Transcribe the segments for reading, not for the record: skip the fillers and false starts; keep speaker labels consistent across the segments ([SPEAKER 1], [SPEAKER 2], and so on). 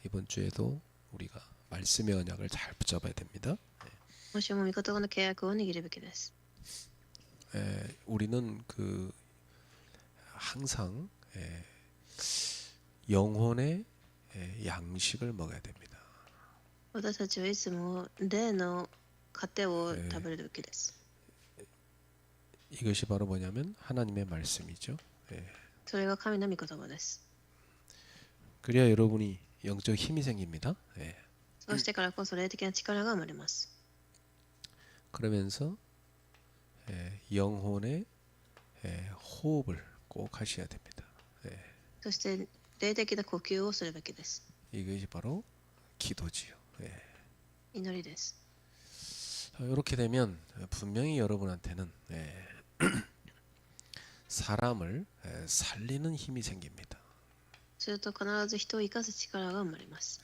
[SPEAKER 1] 이번 주에도 우리가 말씀의 언약을 잘 붙잡아야 됩니다.
[SPEAKER 2] 今週も御言葉の契約を握るべきです。
[SPEAKER 1] 우리는 항상 영혼의 양식을 먹어야 됩니다.
[SPEAKER 2] 私たちはいつも霊の糧を食べるべきです。
[SPEAKER 1] 이것이 바로 뭐냐면 하나님의 말씀이죠.
[SPEAKER 2] それが神の御言葉です。
[SPEAKER 1] 그래야 여러분이 영적 힘이 생깁니다.
[SPEAKER 2] そうしてからこそ霊的な力が生まれます。
[SPEAKER 1] 그러면서 영혼의 호흡을 꼭 하셔야 됩니다.
[SPEAKER 2] そして霊的な呼吸をするべきです。
[SPEAKER 1] 이것이 바로 기도지요.
[SPEAKER 2] 祈りです。
[SPEAKER 1] 이렇게 되면 분명히 여러분한테는 사람을 살리는 힘이 생깁니다.
[SPEAKER 2] すると必ず人を生かす力が生まれます。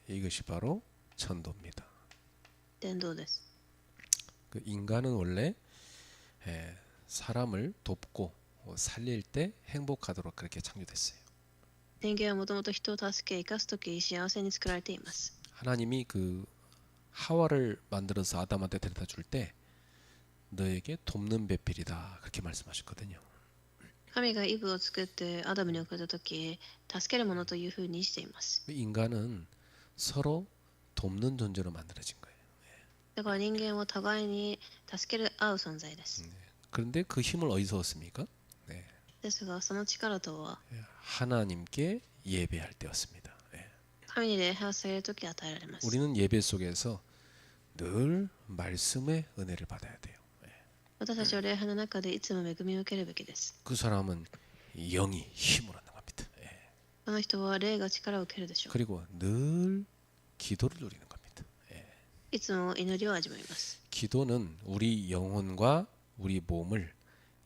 [SPEAKER 1] 이것이 바로 전도입니다.
[SPEAKER 2] 伝道です。
[SPEAKER 1] 그 인간은 원래 사람을 돕고 살릴 때 행복하도록 그렇게 창조됐어요.
[SPEAKER 2] 人間はもともと人を助け生かすとき幸せに作られています。
[SPEAKER 1] 하나님이 그 하와를 만들어서 아담한테 데려다 줄 때 너에게 돕는 배필이다 그렇게 말씀하셨거든요.
[SPEAKER 2] 神がイブを作ってアダムに送ったとき助けるものというふうにしています。
[SPEAKER 1] 인간은 서로 돕는 존재로 만들어진 거예요.
[SPEAKER 2] だから人間は互いに助け合う存在です。
[SPEAKER 1] 그런데 그 힘을 어디서 얻습니까?
[SPEAKER 2] ですがその力とは
[SPEAKER 1] 하나님께 예배할 때였습니다.
[SPEAKER 2] 神に礼拝をされるとき与えられます。
[SPEAKER 1] 우리는 예배 속에서 늘 말씀의 은혜를 받아야 돼요.
[SPEAKER 2] 私たちは礼拝の中でいつも恵みを受けるべきです。
[SPEAKER 1] 그 사람은 영이 힘을 얻는 겁니다.
[SPEAKER 2] その人は霊が力を受けるでしょう。
[SPEAKER 1] 그리고 늘 기도를 누리는 겁니다.
[SPEAKER 2] いつも祈りを味わいます。
[SPEAKER 1] 기도는 우리 영혼과 우리 몸을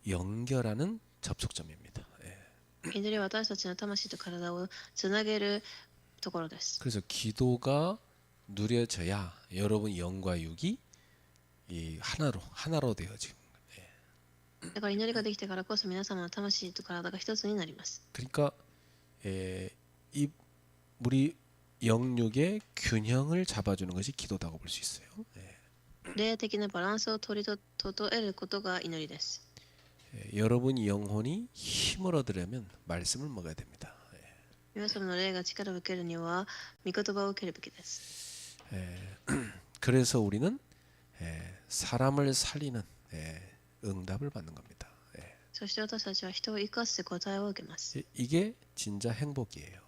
[SPEAKER 1] 연결하는 접촉점입니다.
[SPEAKER 2] 祈りは私たちの魂と体をつなげるところです。
[SPEAKER 1] 그래서 기도가 누려져야 여러분 영과 육이 이 하나로 되어지는 거예요.
[SPEAKER 2] だから祈りができてからこそ皆様の魂と体が一つになります。
[SPEAKER 1] 그러니까 이 우리 영육의 균형을 잡아주는 것이 기도다고 볼 수 있어요.
[SPEAKER 2] 霊的なバランスを取り整えることが祈りです。
[SPEAKER 1] 여러분 영혼이 힘을 얻으려면 말씀을 먹어야 됩니다.
[SPEAKER 2] 皆様の霊が力を受けるには御言葉を受けるべきです。
[SPEAKER 1] 그래서 우리는 사람을 살리는 응답을 받는 겁니다.
[SPEAKER 2] そして私たちは人を生かす答えを受けます。
[SPEAKER 1] 이게 진짜 행복이에요.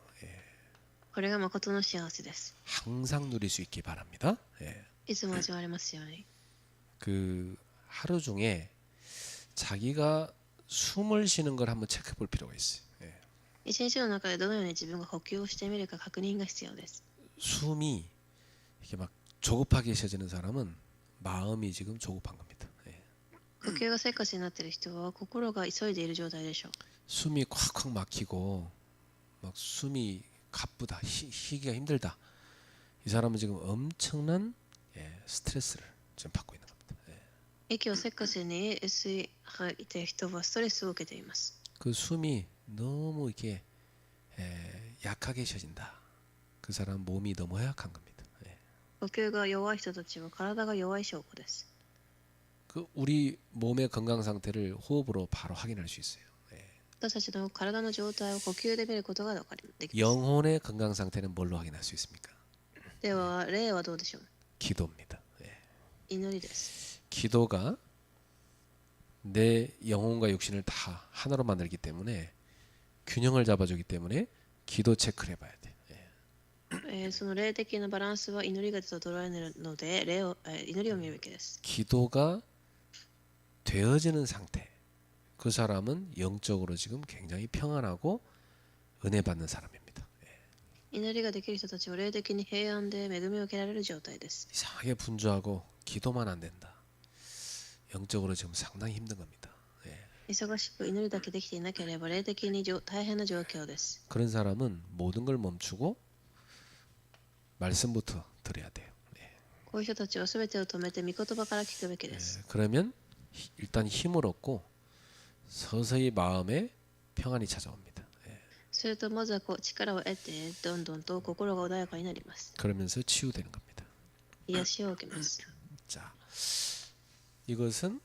[SPEAKER 2] これが誠の幸せです。
[SPEAKER 1] 항상 누릴 수 있기 바랍니다.
[SPEAKER 2] いつも味わわれますように。
[SPEAKER 1] 그 하루 중에 자기가 숨을 쉬는 걸 한번 체크해 볼 필요가 있어요.
[SPEAKER 2] 一日の中でどのように自分が呼吸をしてみるか確認が必要です。
[SPEAKER 1] 숨이 이렇게 막 조급하게 쉬어지는 사람은 마음이 지금 조급한 겁니다.
[SPEAKER 2] 呼吸がせっかちになっている人は心が急いでいる状態でしょう。
[SPEAKER 1] 숨이 콱콱 막히고 막 숨이 가쁘다, 쉬기가 힘들다. 이 사람은 지금 엄청난 스트레스를 지금 받고 있는 겁니다.
[SPEAKER 2] 息をせっかちに吸い吐いている人はストレスを受けています。
[SPEAKER 1] 그 숨이 너무 이렇게 약하게 쉬어진다. 그 사람 몸이 너무 허약한 겁니다.
[SPEAKER 2] 呼吸が弱い人たちは体が弱い証拠です。
[SPEAKER 1] 그 우리 몸의 건강 상태를 호흡으로 바로 확인할 수 있어요.
[SPEAKER 2] 私たちの体の状態を呼吸で見ることができます。
[SPEAKER 1] 영혼의 건강 상태는 뭘로 확인할 수 있습니까?
[SPEAKER 2] では霊はどうでしょう。
[SPEAKER 1] 기도입니다.
[SPEAKER 2] 祈りです。
[SPEAKER 1] 기도가 내 영혼과 육신을 다 하나로 만들기 때문에 균형을 잡아주기 때문에 기도 체크를 해봐야 돼.
[SPEAKER 2] その霊的なバランスは祈りが整えるので祈りを見るべきです。
[SPEAKER 1] 기도가 되어지는 상태. 그 사람은 영적으로 지금 굉장히 평안하고 은혜 받는 사람입니다.
[SPEAKER 2] 祈りができる人たちは霊的に平安で恵みを受けられる状態です。
[SPEAKER 1] 이상하게 분주하고 기도만 안 된다. 영적으로 지금 상당히 힘든 겁니다.
[SPEAKER 2] 忙しく祈りだけできていなければ霊的に大変な状況です。
[SPEAKER 1] 그런 사람은 모든 걸 멈추고 말씀부터 들어야 돼요.
[SPEAKER 2] こういう人たちは全てを止めて御言葉から聞くべきです。
[SPEAKER 1] 그러면 일단 힘을 얻고 서서히 마음에 평안이 찾아옵니다.
[SPEAKER 2] するとまずは力を得てどんどんと心が穏やかになります。
[SPEAKER 1] 그러면서 치유되는 겁니다.
[SPEAKER 2] 癒しを受けます。
[SPEAKER 1] 자, 이것은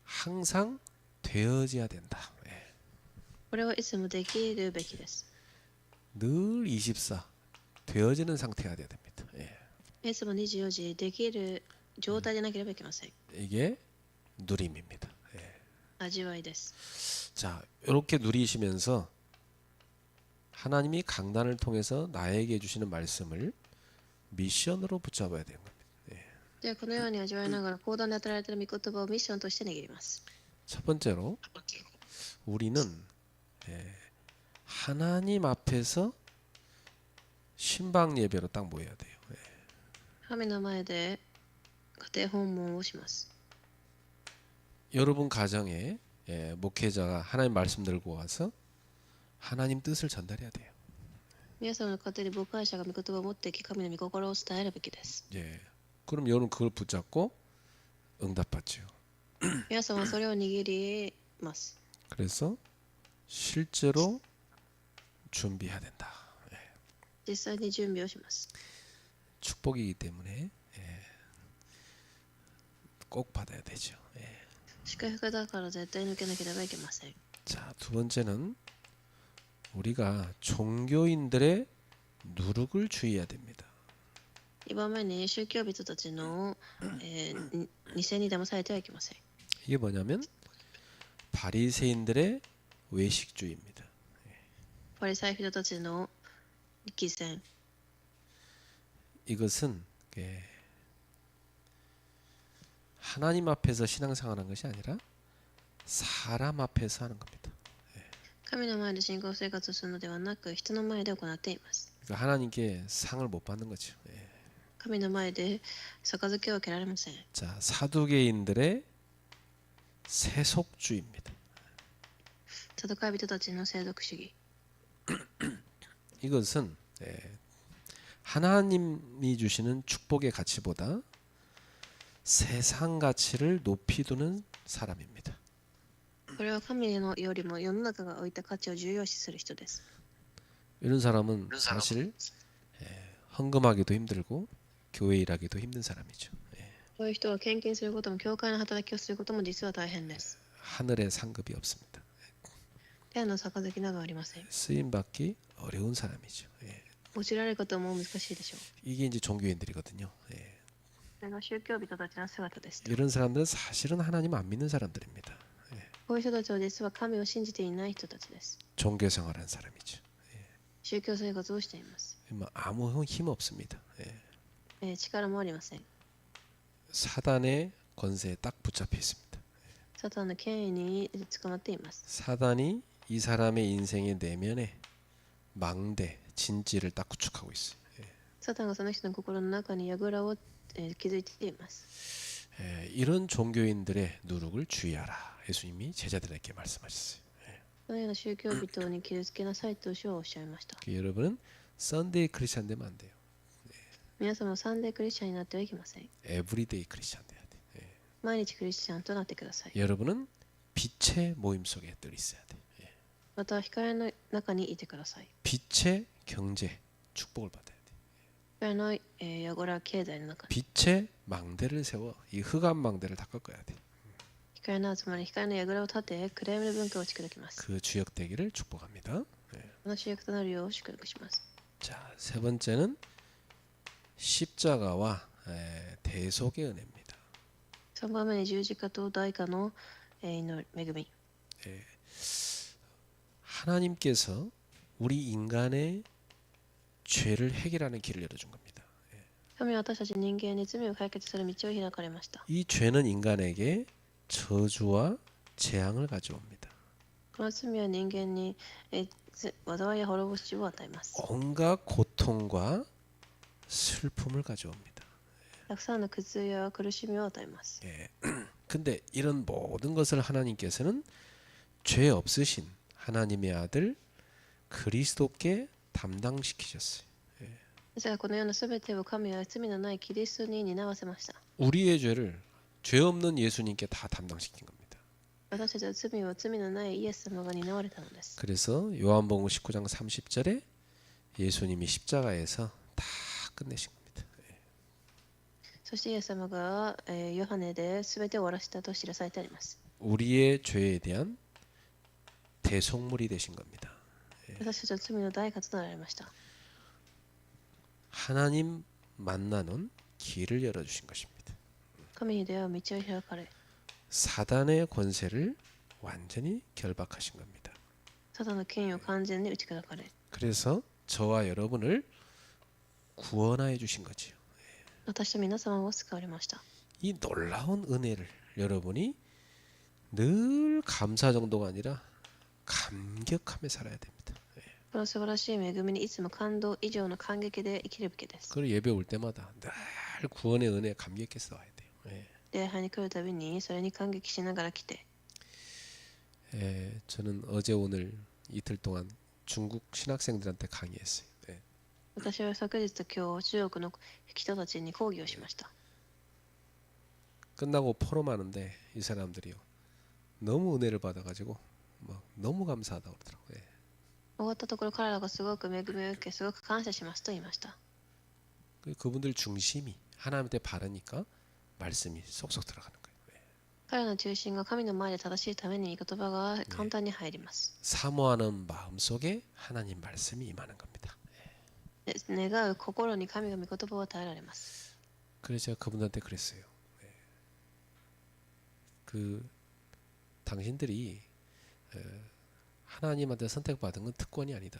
[SPEAKER 1] 항상 되어져야 된다. 예.
[SPEAKER 2] これはいつもできるべきです。
[SPEAKER 1] 늘 24 되어지는 상태가 돼야 됩니다. 예.
[SPEAKER 2] いつも24時できる状態でなければいけません。
[SPEAKER 1] 이게 누림입니다. 예.
[SPEAKER 2] 味わいです。
[SPEAKER 1] 자, 이렇게 누리시면서 하나님이 강단을 통해서 나에게 주시는 말씀을 미션으로 붙잡아야 되는 겁니다.
[SPEAKER 2] ではこのように味わいながら講談で与えられている御言葉をミッションとして握ります。
[SPEAKER 1] 첫 번째로 우리는 하나님 앞에서 신방 예배로 딱 모여야 돼요.
[SPEAKER 2] 神の前で家庭訪問をします。
[SPEAKER 1] 여러분 가정에 목회자가 하나님 말씀 들고 와서 하나님 뜻을 전달해야 돼요.
[SPEAKER 2] 皆様の家庭で牧会者が御言葉を持ってき神の御心を伝えるべきです。
[SPEAKER 1] 예. 그럼 여러분 그걸 붙잡고 응답받죠.
[SPEAKER 2] 皆様はそれを握ります。
[SPEAKER 1] 그래서 실제로 준비해야 된다.
[SPEAKER 2] 実際に準備をします。
[SPEAKER 1] 축복이기 때문에 꼭 받아야 되죠.
[SPEAKER 2] 祝福だから絶対抜けなければいけません。
[SPEAKER 1] 자, 두 번째는 우리가 종교인들의 누룩을 주의해야 됩니다.
[SPEAKER 2] 2番目に宗教人たちの、偽に騙されてはいけません。
[SPEAKER 1] 이게 뭐냐면 바리새인들의 외식주의입니다.
[SPEAKER 2] パリサイ人たちの力戦。
[SPEAKER 1] 이것은 하나님 앞에서 신앙생활하는 것이 아니라 사람 앞에서 하는 겁니다.
[SPEAKER 2] 神の前で信仰生活をするのではなく人の前で行っています。
[SPEAKER 1] 그러니까 하나님께 상을 못 받는 거죠.
[SPEAKER 2] 神の前で杯を受けられません。
[SPEAKER 1] 자, 사두개인들의 세속주의입니다.
[SPEAKER 2] サドカイ人たちの世俗主義。
[SPEAKER 1] 이것은 하나님이 주시는 축복의 가치보다 세상 가치를 높이 두는 사람입니다.
[SPEAKER 2] これは神のよりも世の中が置いた価値を重要視する人です。
[SPEAKER 1] 이런 사람은 사실 헌금하기도 힘들고 교회 일하기도 힘든 사람이죠.
[SPEAKER 2] こういう人は献金することも教会の働きをすることも実は大変です。
[SPEAKER 1] 하늘에 상급이 없습니다.
[SPEAKER 2] 天の杯などありません。
[SPEAKER 1] 쓰임 받기 어려운 사람이죠.
[SPEAKER 2] 用いられることも難しいでしょう。
[SPEAKER 1] 이게 이제 종교인들이거든요.
[SPEAKER 2] それが宗教人たちの姿です。
[SPEAKER 1] 이런 사람들은 사실은 하나님 안 믿는 사람들입니다.
[SPEAKER 2] こういう人たちは実は神を信じていない人たちです。
[SPEAKER 1] 종교 생활한 사람이죠.
[SPEAKER 2] 宗教生活をしています。
[SPEAKER 1] 아무 힘 없습니다.
[SPEAKER 2] 力もありません。
[SPEAKER 1] 사단의 권세에 딱 붙잡혀 있습니다.
[SPEAKER 2] サタンの権威に捕まっています。
[SPEAKER 1] 사단이 이 사람의 인생의 내면에 망대, 진지를 딱 구축하고 있어요.
[SPEAKER 2] サタンがその人の心の中に櫓を築いています。
[SPEAKER 1] 이런 종교인들의 누룩을 주의하라. 예수님이 제자들에게 말씀하셨어요.
[SPEAKER 2] そのような宗教人に気をつけなさいと主はおっしゃいました。
[SPEAKER 1] 여러분은 썬데이 크리스찬 되면 안 돼요.
[SPEAKER 2] 皆様はサンデークリスチャンになってはいけません。
[SPEAKER 1] 에브리데이 크리스찬 돼야 돼.
[SPEAKER 2] 毎日クリスチャンとなってください。
[SPEAKER 1] 여러분은 빛의 모임 속에 늘 있어야 돼.
[SPEAKER 2] また光の中にいてください。
[SPEAKER 1] 빛의 경제, 축복을 받아야 돼.
[SPEAKER 2] 光の櫓経済の中に
[SPEAKER 1] 빛의 망대를 세워 이 흑암 망대를 다 꺾어야 돼.
[SPEAKER 2] 光の集まり光の櫓を立て暗闇の文化を築きます。
[SPEAKER 1] 그 주역 되기를 축복합니다.
[SPEAKER 2] この主役となるよう祝福します。
[SPEAKER 1] 자, 세 번째는 십자가와 대속의 은혜입니다.
[SPEAKER 2] 3番目に十字架と代価の恵み。
[SPEAKER 1] 하나님께서 우리 인간의 죄를 해결하는 길을 열어준 겁니다.
[SPEAKER 2] 神は私たち人間に罪を解決する道を開かれました。
[SPEAKER 1] 이 죄는 인간에게 저주와 재앙을 가져옵니다.
[SPEAKER 2] この罪は人間に災いや滅ぼしを与えます。
[SPEAKER 1] 온갖 고통과 슬픔을 가져옵니다.
[SPEAKER 2] たくさんの苦痛や苦しみを与えます。
[SPEAKER 1] 근데 이런 모든 것을 하나님께서는 죄 없으신 하나님의 아들 그리스도께 담당시키셨어요.
[SPEAKER 2] ですがこのようなすべてを神は罪のないキリストに担わせました。
[SPEAKER 1] 우리의 죄를 죄 없는 예수님께 다 담당시킨 겁니다.
[SPEAKER 2] 私たちの罪を罪のないイエス様が担われたのです。
[SPEAKER 1] 그래서 요한복음 19장 30절에 예수님이 십자가에서 다 끝내신 겁니다.
[SPEAKER 2] そしてイエス様が、ヨハネで全て終わらせたと記されてあります。
[SPEAKER 1] 우리의 죄에 대한 대속물이 되신 겁니다.
[SPEAKER 2] 私たちの罪の代価となられました。
[SPEAKER 1] 하나님 만나는 길을 열어주신 것입니다.
[SPEAKER 2] 神に出会う道を開かれ、
[SPEAKER 1] 사단의 권세를 완전히 결박하신 겁니다.
[SPEAKER 2] サタンの権威を完全に打ち砕かれ、
[SPEAKER 1] 그래서 저와 여러분을 구원하여 주신 거지요.
[SPEAKER 2] 私と皆様を救われました。
[SPEAKER 1] 이 놀라운 은혜를 여러분이 늘 감사 정도가 아니라 감격하며 살아야 됩니다.
[SPEAKER 2] この素晴らしい恵みにいつも感動以上の感激で生きるべきです。
[SPEAKER 1] 그리고 예배 올 때마다 늘 구원의 은혜에 감격해서 와야 돼요.
[SPEAKER 2] 礼拝に来るたびにそれに感激しながら来て、
[SPEAKER 1] 저는 어제 오늘 이틀 동안 중국 신학생들한테 강의했어요.
[SPEAKER 2] 私は昨日と今日中国の人たちに講義をしました。
[SPEAKER 1] 끝나고 포럼하는데 이 사람들이요 너무 은혜를 받아가지고 막 너무 감사하다고 그러더라고요.
[SPEAKER 2] 終わったところ彼らがすごく恵みを受けすごく感謝しますと言いました。
[SPEAKER 1] 그분들 중심이 하나님한테 바르니까 말씀이 쏙쏙 들어가는 거예요.
[SPEAKER 2] 彼らの中心が神の前で正しいために言葉が簡単に入ります。
[SPEAKER 1] 사모하는 마음 속에 하나님 말씀이 임하는 겁니다.
[SPEAKER 2] で願う心に神が御言葉を与えられます。
[SPEAKER 1] 그래서 제가 그분한테 그랬어요. 그 당신들이 하나님한테 선택받은 건 특권이 아니다.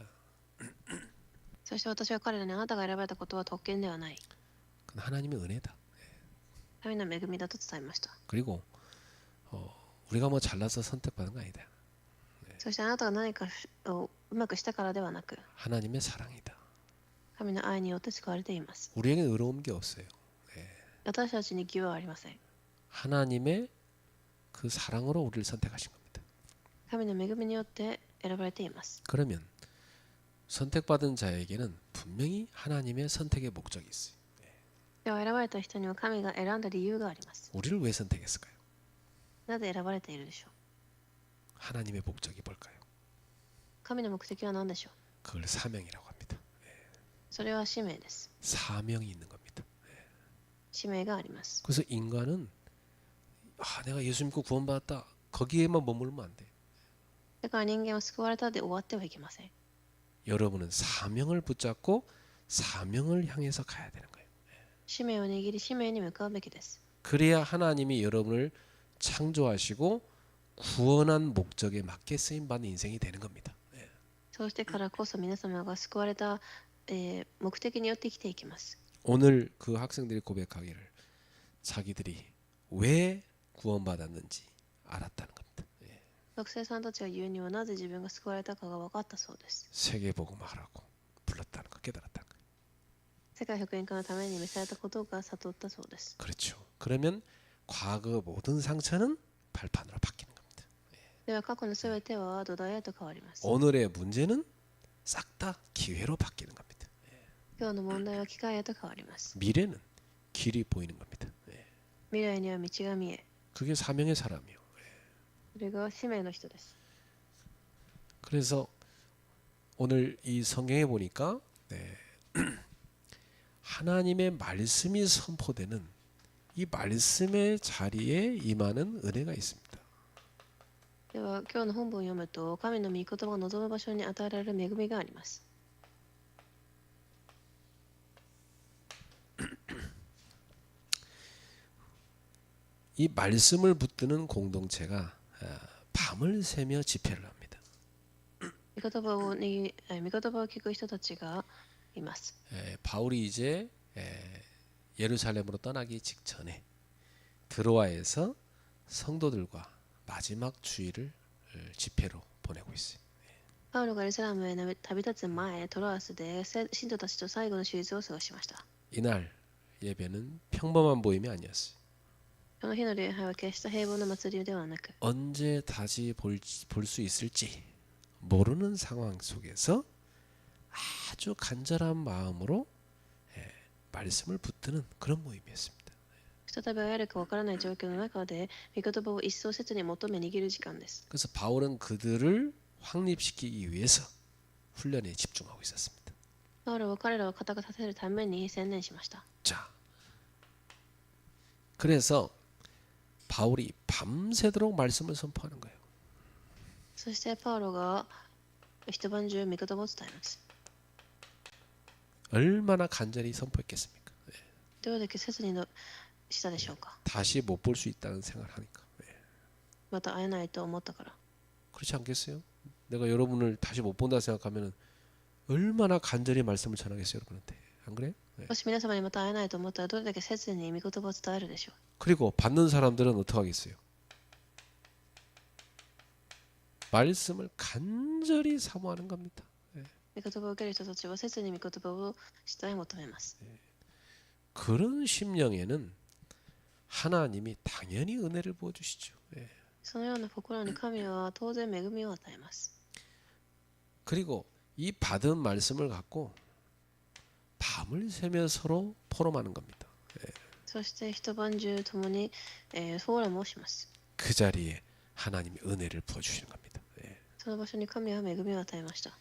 [SPEAKER 2] そして私は彼らにあなたが選ばれたことは特権ではない。
[SPEAKER 1] 그건 하나님의 은혜다.
[SPEAKER 2] 神の恵みだと伝えました。
[SPEAKER 1] 그리고 우리가 뭐 잘나서 선택받은 거 아니다.
[SPEAKER 2] そしてあなたが何かをうまくしたからではなく、
[SPEAKER 1] 하나님의 사랑이다.
[SPEAKER 2] 神の愛によって救われています。
[SPEAKER 1] 우리에게 의로운 게 없어요.
[SPEAKER 2] 私たちに義はありません。
[SPEAKER 1] 하나님의 그 사랑으로 우리를 선택하신 겁니다.
[SPEAKER 2] 神の恵みによって選ばれています。
[SPEAKER 1] 그러면 선택받은 자에게는 분명히 하나님의 선택의 목적이 있어요.
[SPEAKER 2] では選ばれた人には神が選んだ理由があります。
[SPEAKER 1] 우리를 왜 선택했을까요?
[SPEAKER 2] なぜ選ばれているでしょう。
[SPEAKER 1] 하나님의 목적이 뭘까요?
[SPEAKER 2] 神の目的は何でしょう。
[SPEAKER 1] 그걸 사명이라고 합니다.
[SPEAKER 2] それは使命です。
[SPEAKER 1] 사명이 있는 겁니다.
[SPEAKER 2] 使命があります。
[SPEAKER 1] 그래서 인간은 내가 예수 믿고 구원받았다. 거기에만 머물면 안 돼.
[SPEAKER 2] だから人間は救われたで終わってはいけません。
[SPEAKER 1] 여러분은 사명을 붙잡고 사명을 향해서 가야 되는 거예요.
[SPEAKER 2] 使命を握り使命に向かうべきです。
[SPEAKER 1] 그래야 하나님이 여러분을 창조하시고 구원한 목적에 맞게 쓰임 받는 인생이 되는 겁니다.
[SPEAKER 2] そうしてからこそ皆様が救われた、目的によって生きていきます。
[SPEAKER 1] 오늘 그 학생들이 고백하기를 자기들이 왜 구원받았는지 알았다는 겁니다.
[SPEAKER 2] 学生さんたちが言うにはなぜ自分が救われたかが分かったそうです。
[SPEAKER 1] 세계복음하라고 불렀다는 거 깨달았다는 거.
[SPEAKER 2] 世界福音化のために召されたことが悟ったそうです。
[SPEAKER 1] 그렇죠. 그러면 과거 모든 상처는 발판으로 바뀌는 겁니다.
[SPEAKER 2] では過去のすべては土台へと変わります。
[SPEAKER 1] 오늘의 문제는 싹 다 기회로 바뀌는 겁니다.
[SPEAKER 2] 今日の問題は機会へと変わります。
[SPEAKER 1] 미래는 길이 보이는 겁니다.
[SPEAKER 2] 未来には道が見え、
[SPEAKER 1] 그게 사명의 사람이요.
[SPEAKER 2] それが使命の人です。
[SPEAKER 1] 그래서 오늘 이 성경에 보니까 하나님의 말씀이 선포되는 이 말씀의 자리에 임하는 은혜가 있습니다.
[SPEAKER 2] では今日の本文を読むと、神の御言葉が望む場所に与えられる恵みがあります。
[SPEAKER 1] 이 말씀을 붙드는 공동체가 밤을 새며 집회를 합니다.
[SPEAKER 2] 御言葉を聞く人たちがいます。
[SPEAKER 1] 바울이 이제 예루살렘으로 떠나기 직전에 드로아에서 성도들과 마지막 주일을 집회로 보내고 있어요.
[SPEAKER 2] パウロがエルサレムへ旅立つ前、トロアスで信徒たちと最後の手術を過ごしました。
[SPEAKER 1] 이날 예배는 평범한 모임이 아니었어요.
[SPEAKER 2] その日の礼拝は決した平凡な祭りではなく、
[SPEAKER 1] 언제 다시 볼 수 있을지 모르는 상황 속에서 아주 간절한 마음으로 말씀을 붙드는 그런 모임이었습니다.
[SPEAKER 2] 再び会えるかわからない状況の中で、御言葉を一層切に求め握る時間です。
[SPEAKER 1] 그래서 바울은 그들을 확립시키기 위해서 훈련에 집중하고 있었습니다.
[SPEAKER 2] パウロは彼らを固く立てるために専念しました。
[SPEAKER 1] 자, 그래서 바울이 밤새도록 말씀을 선포하는 거예요.
[SPEAKER 2] そしてパウロが一晩中御言葉を伝えます。
[SPEAKER 1] 얼마나 간절히 선포했겠습니까?
[SPEAKER 2] どれだけ切にしたでしょうか。
[SPEAKER 1] 다시 못 볼 수 있다는 생각을 하니까.
[SPEAKER 2] また会えないと思ったから。
[SPEAKER 1] 그렇지 않겠어요? 내가 여러분을 다시 못 본다 생각하면 얼마나 간절히 말씀을 전하겠어요, 여러분한테. 안 그래?
[SPEAKER 2] もし皆様にまた会えないと思ったらどれだけ切に御言葉を伝えるでしょう。
[SPEAKER 1] 그리고 받는 사람들은 어떻게 하겠어요? 말씀을 간절히 사모하는 겁니다.
[SPEAKER 2] 御言葉を受ける人たちは切に御言葉を主体求めます。
[SPEAKER 1] 그런 심령에는 하나님이 당연히 은혜를 부어 주시죠.
[SPEAKER 2] そのような心に神は当然恵みを与えます。
[SPEAKER 1] 그리고 이 받은 말씀을 갖고 밤을 새며 서로 포럼하는 겁니다.
[SPEAKER 2] そして一晩中共に、フォーラムをします。
[SPEAKER 1] 그 자리에 하나님이 은혜를 부어 주시는 겁니다.
[SPEAKER 2] その場所に神は恵みを与えました。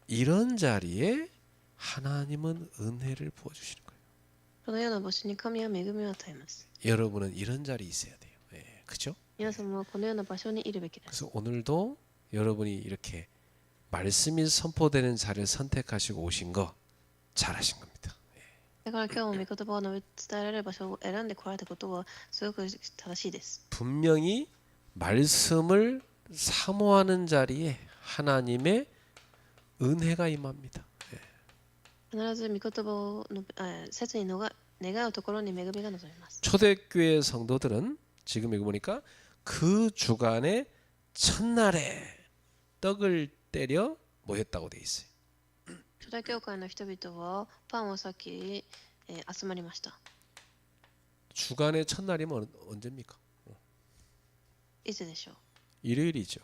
[SPEAKER 1] 이런 자리에 하나님은 은혜를 부어 주시는 거예요.
[SPEAKER 2] このような場所に神は恵みを与えます。
[SPEAKER 1] 여러분은 이런 자리에 있어야 돼요. 그죠?
[SPEAKER 2] 皆様はこのような場所にいるべきです。
[SPEAKER 1] 그래서 오늘도 여러분이 이렇게 말씀이 선포되는 자리를 선택하시고 오신 거 잘하신 겁니다.
[SPEAKER 2] だから今日も御言葉を述べ伝えられる場所を選んでこられたことはすごく正しいです。
[SPEAKER 1] 분명히 말씀을 사모하는 자리에 하나님의 은혜가 임합니다.
[SPEAKER 2] 必ず御言葉を切に願うところに恵みが望みます。
[SPEAKER 1] 초대교회 성도들은 지금 여기 보니까 그 주간의 첫날에 떡을 때려 모였다고 돼 있어요.
[SPEAKER 2] 初代教会の人々はパンを裂き、集まりました。
[SPEAKER 1] 주간의 첫날이면 언제입니까?
[SPEAKER 2] いつでしょう。
[SPEAKER 1] 일요일이죠.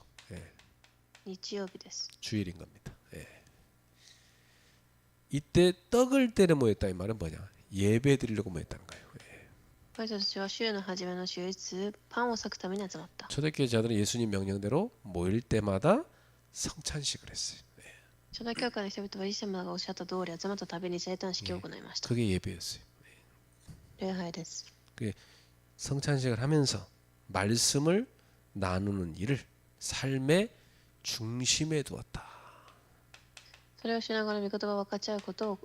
[SPEAKER 2] 日曜日です。
[SPEAKER 1] 주일인 겁니다. 이때 떡을 때려 모였다 이 말은 뭐냐? 예배 드리려고 모였다는 거예요.
[SPEAKER 2] 私たちは週の初めの週日、パンを裂くために集まった。
[SPEAKER 1] 초대교회 자들은 예수님 명령대로 모일 때마다 성찬식을 했어요.
[SPEAKER 2] 初代教会の人々はイエス様がおっしゃった通り集まったたびに聖誕式を行いました。
[SPEAKER 1] 그게 예배였어요.
[SPEAKER 2] 礼拝です。
[SPEAKER 1] 성찬식을 하면서 말씀을 나누는 일을 삶의 중심에 두었다.
[SPEAKER 2] それをしながら御言葉を分かち合うことを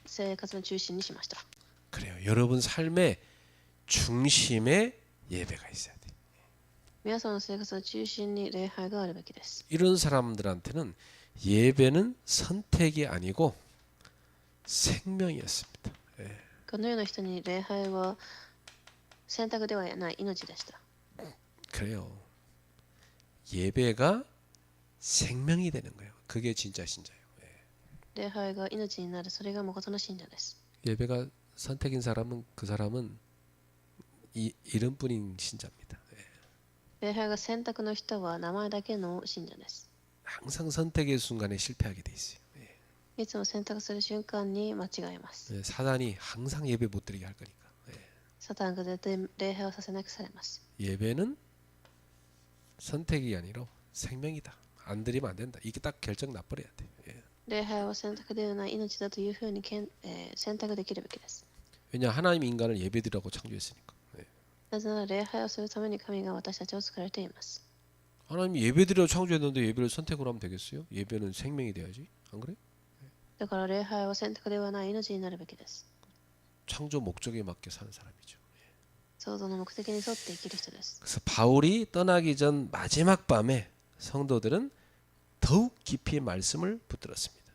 [SPEAKER 2] 生活の中心にしました。
[SPEAKER 1] 그래요. 여러분 삶의 중심에 예배가 있어야 돼.
[SPEAKER 2] 皆さんの生活の中心に礼拝があるべきです。
[SPEAKER 1] 이런 사람들한테는 예배는 선택이 아니고 생명이었습니다.
[SPEAKER 2] このような人に礼拝は選択ではない命でした。
[SPEAKER 1] 그래요. 예배가 생명이 되는 거예요. 그게 진짜 신자예요.
[SPEAKER 2] 礼拝が命になる、それが誠の信者です。
[SPEAKER 1] 예배가 선택인 사람은 그 사람은 이름뿐인 신자입니다.
[SPEAKER 2] 礼拝が選択の人は名前だけの信者です。
[SPEAKER 1] 항상 선택의 순간에 실패하게 돼 있어요.
[SPEAKER 2] いつも選択する瞬間に間違えます。
[SPEAKER 1] 사단이 항상 예배 못 드리게 할 거니까.
[SPEAKER 2] サタンが絶対礼拝をさせなくされます。
[SPEAKER 1] 예배는 선택이 아니라 생명이다. 안 드리면 안 된다. 이게 딱 결정 나버려야 돼.
[SPEAKER 2] 礼拝は選択ではない命だというふうに選択できるべきです。
[SPEAKER 1] 왜냐 하나님 인간을 예배드리라고 창조했으니까.
[SPEAKER 2] なぜなら礼拝をするために神が私たちを作られています。
[SPEAKER 1] 하나님이 예배드리라고 창조했는데 예배를 선택으로 하면 되겠어요? 예배는 생명이 돼야지. 안 그래?
[SPEAKER 2] だから礼拝は選択ではない命になるべきです。
[SPEAKER 1] 창조 목적에 맞게 사는 사람이죠.
[SPEAKER 2] 創造の目的に沿って生きる人です。
[SPEAKER 1] 그래서 바울이 떠나기 전 마지막 밤에 성도들은 더욱 깊이 말씀을 붙들었습니다.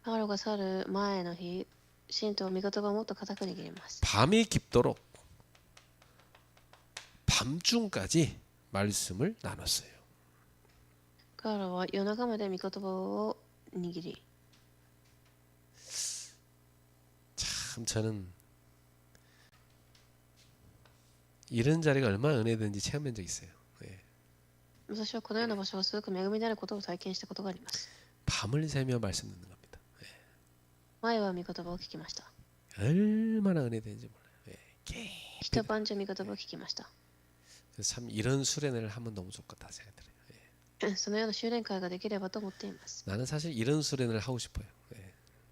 [SPEAKER 2] パウロが去る前の日、信徒は御言葉をもっと固く握ります。
[SPEAKER 1] 밤이 깊도록 밤중까지 말씀을 나눴어요.
[SPEAKER 2] 彼らは夜中まで御言葉を握り、
[SPEAKER 1] 참 저는 이런 자리가 얼마나 은혜든지 체험한 적 있어요.
[SPEAKER 2] 私はこのような場所がすごく恵みであることを体験したことがあります。
[SPEAKER 1] 밤을 새며 말씀 듣는 겁니다.
[SPEAKER 2] 前は御言葉を聞きました。
[SPEAKER 1] 얼마나 은혜되는지 몰라요. 예,
[SPEAKER 2] 一晩中御言葉を聞きました。
[SPEAKER 1] 그래서 참 이런 수련회를 하면 너무 좋겠다 생각이 들어요.
[SPEAKER 2] そのような修練会ができればと思っています。
[SPEAKER 1] 나는 사실 이런 수련회를 하고 싶어요.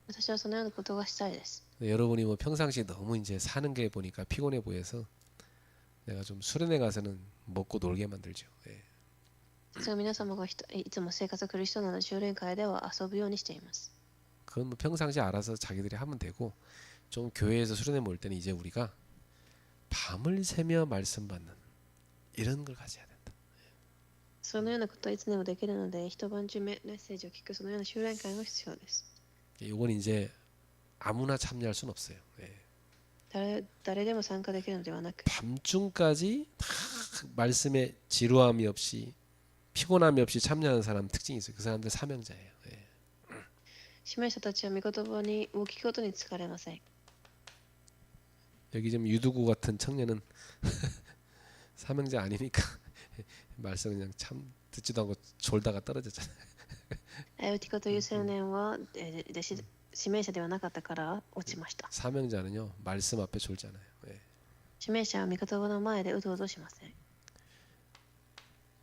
[SPEAKER 2] 私はそのようなことがしたいです。
[SPEAKER 1] 여러분이 뭐 평상시에 너무 이제 사는 게 보니까 피곤해 보여서 내가 좀 수련회 가서는 먹고 놀게 만들죠. 예.
[SPEAKER 2] 実は皆様がいつも生活が苦しそうなので修練会では遊ぶようにしています。
[SPEAKER 1] 그건 뭐 평상시에 알아서 자기들이 하면 되고 좀 교회에서 수련회 모일 때는 이제 우리가 밤을 새며 말씀 받는 이런 걸 가져야 된다.
[SPEAKER 2] そのようなことはいつでもできるので、一晩中メッセージを聞くそのような修練会が必要です。
[SPEAKER 1] 이건 이제 아무나 참여할 수는 없어요. 예.
[SPEAKER 2] 誰でも参加できるのではなく、
[SPEAKER 1] 밤중까지 다 말씀에 지루함이 없이 피곤함이 없이 참여하는 사람 특징이 있어요. 그 사람들 사명자예요. 예.
[SPEAKER 2] 指名者たちは御言葉を聞くことに疲れません。
[SPEAKER 1] 여기 좀 유두구 같은 청년은 사명자 아니니까 말씀 그냥 참 듣지도 않고 졸다가 떨어졌잖아요.
[SPEAKER 2] ウティコという青年は指名者ではなかったから落ちました。
[SPEAKER 1] 사명자는요 말씀 앞에 졸잖아요. 예.
[SPEAKER 2] 指名者は御言葉の前でうとうとしません。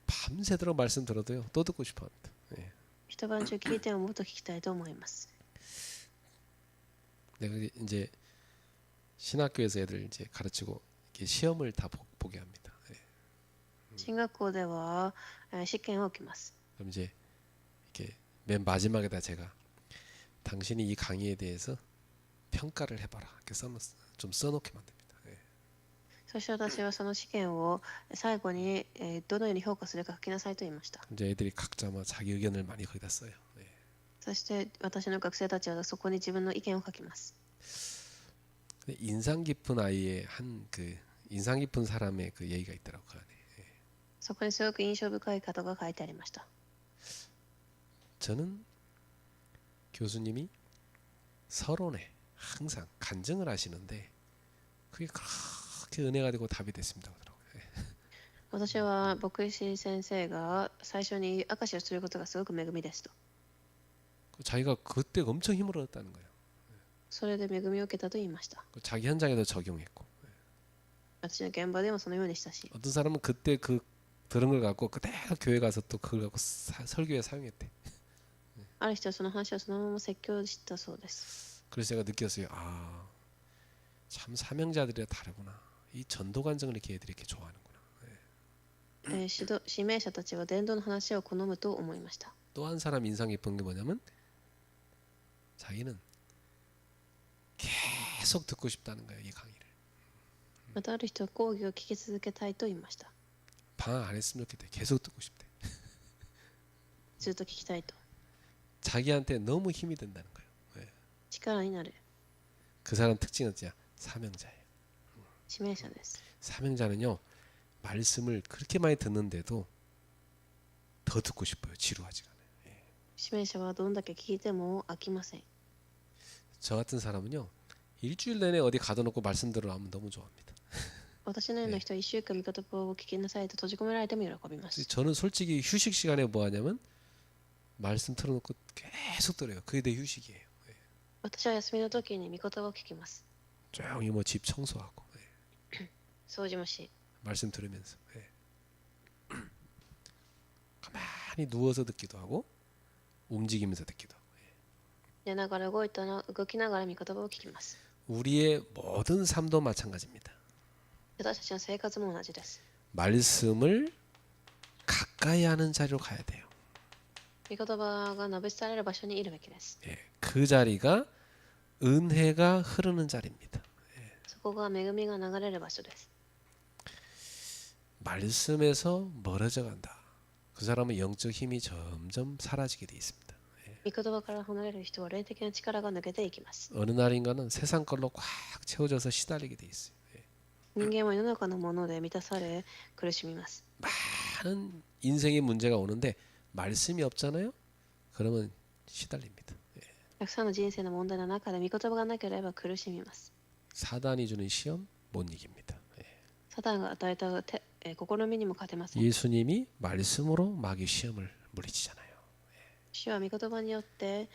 [SPEAKER 1] 밤새도록 말씀 들어도요 또 듣고 싶어합니다. 예.
[SPEAKER 2] 一晩中聞いてももっと聞きたいと思います。
[SPEAKER 1] 내가 이제 신학교에서 애들 이제 가르치고 이렇게 시험을 다 보게 합니다. 예.
[SPEAKER 2] 進学校では試験を受けます。
[SPEAKER 1] 그럼 이제 이렇게 맨 마지막에다 제가 당신이 이 강의에 대해서 평가를 해봐라 이렇게 좀 써놓게 만듭니다. 예.
[SPEAKER 2] そして私はその試験を最後にどのように評価するか書きなさいと言いました。
[SPEAKER 1] 이제 애들이 각자 뭐 자기 의견을 많이 거기다 써요. 예.
[SPEAKER 2] そして私の学生たちはそこに自分の意見を書きます。
[SPEAKER 1] 인상 깊은 아이의 한 그 인상 깊은 사람의 그 얘기가 있더라고 그 안에.
[SPEAKER 2] そこにすごく印象深い方が書いてありました。
[SPEAKER 1] 저는 교수님이 서론에 항상 간증을 하시는데 그게 그렇게 은혜가 되고 답이 됐습니다 그러더라고요.
[SPEAKER 2] 私は牧師先生が最初に証しをすることがすごく恵みですと。
[SPEAKER 1] 자기가 그때 엄청 힘을 얻었다는 거예요.
[SPEAKER 2] それで恵みを受けたと言いました。
[SPEAKER 1] 자기 현장에도 적용했고.
[SPEAKER 2] 私の現場でもそのようにしたし、
[SPEAKER 1] 어떤 사람은 그때 그 들은 걸 갖고 그대로 교회 가서 또 그걸 갖고 설교에 사용했대.
[SPEAKER 2] ある人はその話をそのまま説教したそうです。
[SPEAKER 1] 그래서 제가 느꼈어요. 아, 참 사명자들이 다르구나. 이 전도 간증을 이렇게 애들이 이렇게 좋아하는구나.
[SPEAKER 2] 指名者たちは伝道の話を好むと思いました。
[SPEAKER 1] 또 한 사람 인상 깊은 게 뭐냐면 자기는 계속 듣고 싶다는 거예요. 이 강의를.
[SPEAKER 2] またある人は講義を聞き続けたいと言いました。
[SPEAKER 1] 방학 안 했으면 좋겠대. 계속 듣고 싶대.
[SPEAKER 2] ずっと聞きたいと。
[SPEAKER 1] 자기한테 너무 힘이 된다는 거예요.
[SPEAKER 2] 力になる
[SPEAKER 1] 그 사람 특징은 진짜 사명자예요.
[SPEAKER 2] 指名者です。
[SPEAKER 1] 사명자는요 말씀을 그렇게 많이 듣는데도 더 듣고 싶어요. 지루하지가 않아요.
[SPEAKER 2] 指名者はどんだけ聞いても飽きません。
[SPEAKER 1] 저 같은 사람은요 일주일 내내 어디 가둬놓고 말씀 들으라면 너무 좋아합니다.
[SPEAKER 2] 私のような人は1週間御言葉を聞きなさいと閉じ込められても喜びます。
[SPEAKER 1] 저는 솔직히 휴식 시간에 뭐 하냐면 말씀 틀어놓고 계속 들어요. 그게 내 휴식이에요.
[SPEAKER 2] 私は休みの時に御言葉を聞きます。
[SPEAKER 1] 조용히 뭐 집 청소하고
[SPEAKER 2] 掃除もし、
[SPEAKER 1] 말씀 들으면서 가만히 누워서 듣기도 하고 움직이면서 듣기도 하고
[SPEAKER 2] 寝ながら動きながら御言葉を聞きます。
[SPEAKER 1] 우리의 모든 삶도 마찬가지입니다.
[SPEAKER 2] 私たちの生活も同じです。
[SPEAKER 1] 말씀을 가까이 하는 자리로 가야 돼요.
[SPEAKER 2] 御言葉が述べ伝えられる場所にいるべきです。
[SPEAKER 1] 그 자리가 은혜가 흐르는 자리입니다.
[SPEAKER 2] そこが恵みが流れる場所です。
[SPEAKER 1] 말씀에서 멀어져 간다. 그 사람은 영적 힘이 점점 사라지게 돼 있습니다.
[SPEAKER 2] 御言葉から離れる人は霊的な力が抜けていきます。
[SPEAKER 1] 어느 날인가는 세상 걸로 꽉 채워져서 시달리게 돼 있어요.
[SPEAKER 2] 人間は世の中のもので満たされ苦しみます。
[SPEAKER 1] 많은 인생의 문제가 오는데 말씀이 없잖아요. 그러면 시달립니다.
[SPEAKER 2] たくさんの人生の問題の中で御言葉がなければ苦しみます。
[SPEAKER 1] 사단이 주는 시험 못 이깁니다.
[SPEAKER 2] サタンが与えた試みにも勝てません。
[SPEAKER 1] 예수님이 말씀으로 마귀 시험을 물리치잖아요.
[SPEAKER 2] 主は御言葉によって